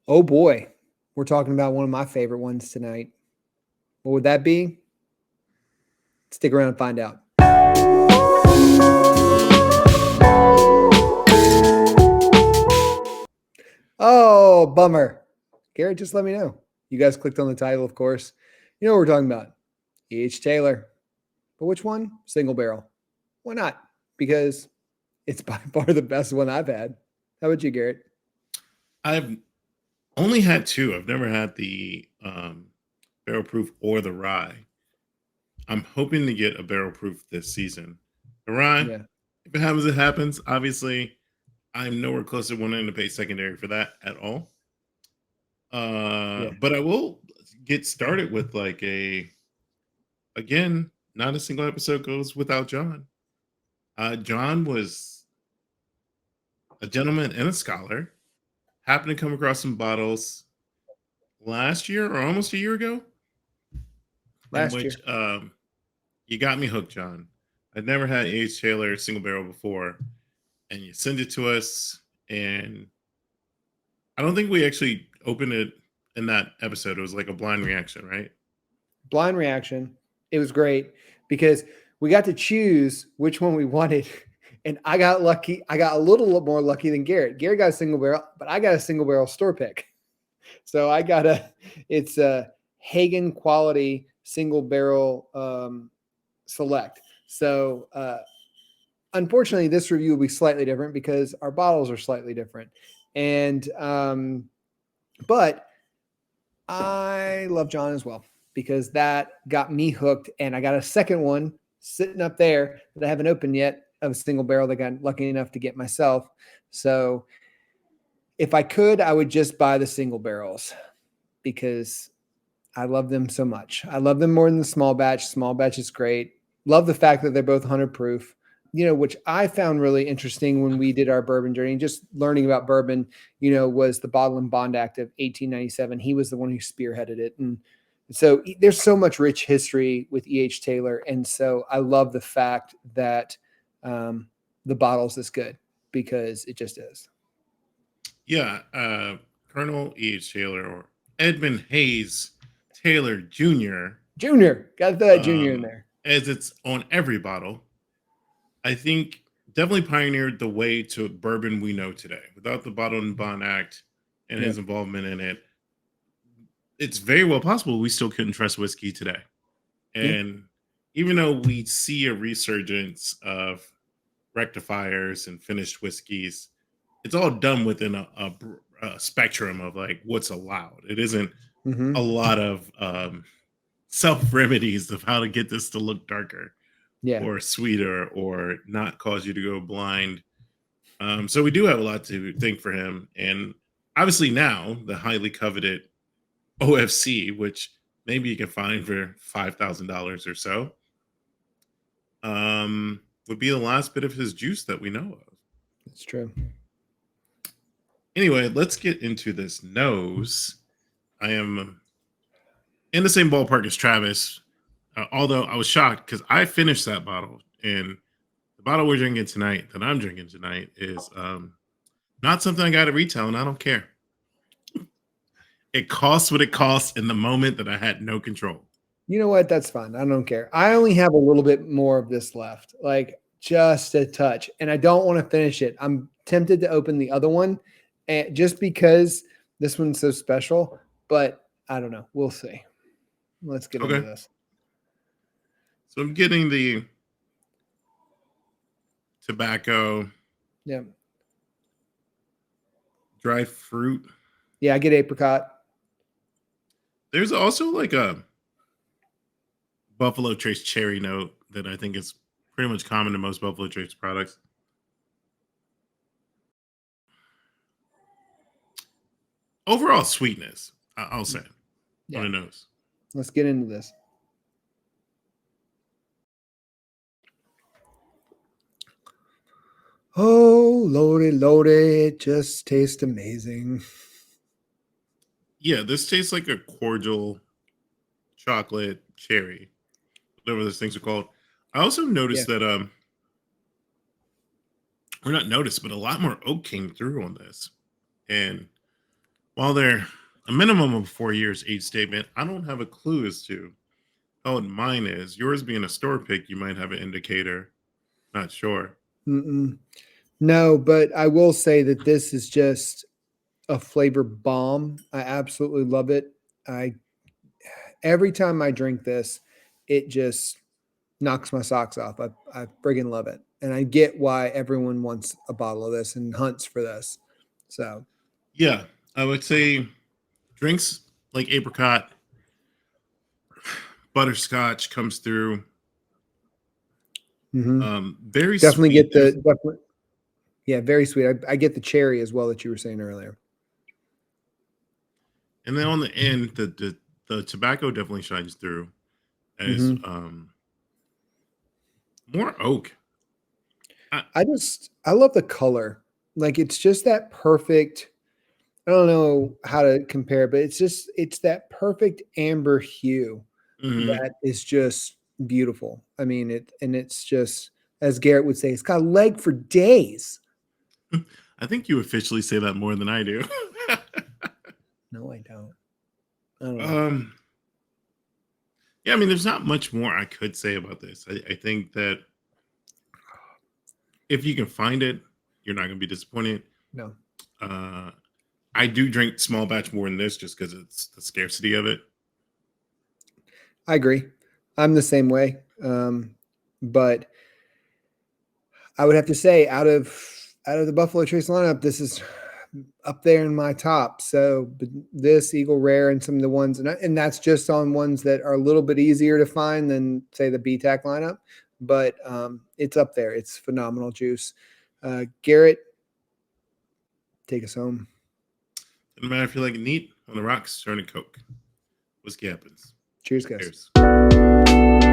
Oh boy, we're talking about one of my favorite ones tonight. What would that be? Stick around and find out. Oh, bummer. Garrett, just let me know. You guys clicked on the title, of course. You know what we're talking about. E.H. Taylor. But which one? Single barrel. Why not? Because it's by far the best one I've had. How about you, Garrett? I've only had two. I've never had the barrel proof or the rye. I'm hoping to get a barrel proof this season. The rye, Yeah. if it happens, it happens. Obviously, I'm nowhere close to wanting to pay secondary for that at all. Yeah. But I will get started with like again, not a single episode goes without John. John was a gentleman and a scholar. Happened to come across some bottles last year or almost a year ago, in Last which year. you got me hooked, John. I'd never had H. Taylor single barrel before, and you sent it to us, and I don't think we actually opened it in that episode. It was like a blind reaction, right? Blind reaction. It was great because we got to choose which one we wanted. And I got lucky. I got a little more lucky than Garrett. Garrett got a single barrel, but I got a single barrel store pick. So I got it's a Hagen quality single barrel select. So unfortunately, this review will be slightly different because our bottles are slightly different. And but I love John as well because that got me hooked, and I got a second one sitting up there that I haven't opened yet of a single barrel that I got lucky enough to get myself. So if I could, I would just buy the single barrels because I love them so much. I love them more than the small batch. Small batch is great. Love the fact that they're both 100 proof. Which I found really interesting when we did our bourbon journey, just learning about bourbon, was the Bottle and Bond Act of 1897. He was the one who spearheaded it. And so there's so much rich history with E.H. Taylor. And so I love the fact that the bottle's this good because it just is. Yeah, Colonel E.H. Taylor or Edmund Hayes Taylor Jr. Junior, got to throw that junior in there. As it's on every bottle, I think definitely pioneered the way to bourbon we know today. Without the Bottle and Bond Act and Yeah. his involvement in it, it's very well possible we still couldn't trust whiskey today. Yeah. And even though we see a resurgence of rectifiers and finished whiskeys, it's all done within a spectrum of like what's allowed. It isn't Mm-hmm. a lot of self remedies of how to get this to look darker Yeah. or sweeter or not cause you to go blind. So we do have a lot to thank for him. And obviously now the highly coveted OFC, which maybe you can find for $5,000 or so, would be the last bit of his juice that we know of. That's true. Anyway, let's get into this nose. I am in the same ballpark as Travis, although I was shocked because I finished that bottle. And the bottle we're drinking tonight, that I'm drinking tonight, is not something I got at retail, and I don't care. It costs what it costs in the moment that I had no control. You know what? That's fine. I don't care. I only have a little bit more of this left, like just a touch, and I don't want to finish it. I'm tempted to open the other one, and just because this one's so special, but I don't know. We'll see. Let's get into Okay. this. So I'm getting the tobacco, Yeah. dry fruit. Yeah. I get apricot. There's also like a Buffalo Trace cherry note that I think is pretty much common to most Buffalo Trace products. Overall sweetness, I'll say, on Yeah. the nose. Let's get into this. Oh, Lordy, it just tastes amazing. Yeah, this tastes like a cordial chocolate cherry, whatever those things are called. I also Yeah. noticed that or not noticed, but a lot more oak came through on this. And While they're a minimum of 4 years age statement, I don't have a clue as to how old mine is. Yours being a store pick, you might have an indicator. Not sure. Mm-mm. No, but I will say that this is just a flavor bomb. I absolutely love it. I Every time I drink this, it just knocks my socks off. I friggin' love it. And I get why everyone wants a bottle of this and hunts for this. So, Yeah, I would say drinks like apricot, butterscotch comes through. mhm. Very Definitely sweet. get the There's definitely, yeah, very sweet. I get the cherry as well that you were saying earlier. and then on the end, the tobacco definitely shines through as Mhm. more oak. I, I love the color. Like it's just that perfect. I don't know how to compare, but it's that perfect amber hue mhm. that is just beautiful. I mean it, and it's just as Garrett would say, it's got a leg for days. I think you officially say that more than I do. No, I don't. I don't know. um, yeah, I mean, there's not much more I could say about this. I think that if you can find it, you're not going to be disappointed. No, Uh, I do drink small batch more than this just because it's the scarcity of it. I agree. I'm the same way. But I would have to say out of the Buffalo Trace lineup, this is up there in my top. So this Eagle Rare and some of the ones, and that's just on ones that are a little bit easier to find than say the BTAC lineup. But it's up there. It's phenomenal juice. Garrett, take us home. Doesn't matter if you like it neat on the rocks, turn to Coke. Whiskey happens. Cheers, guys. Cheers.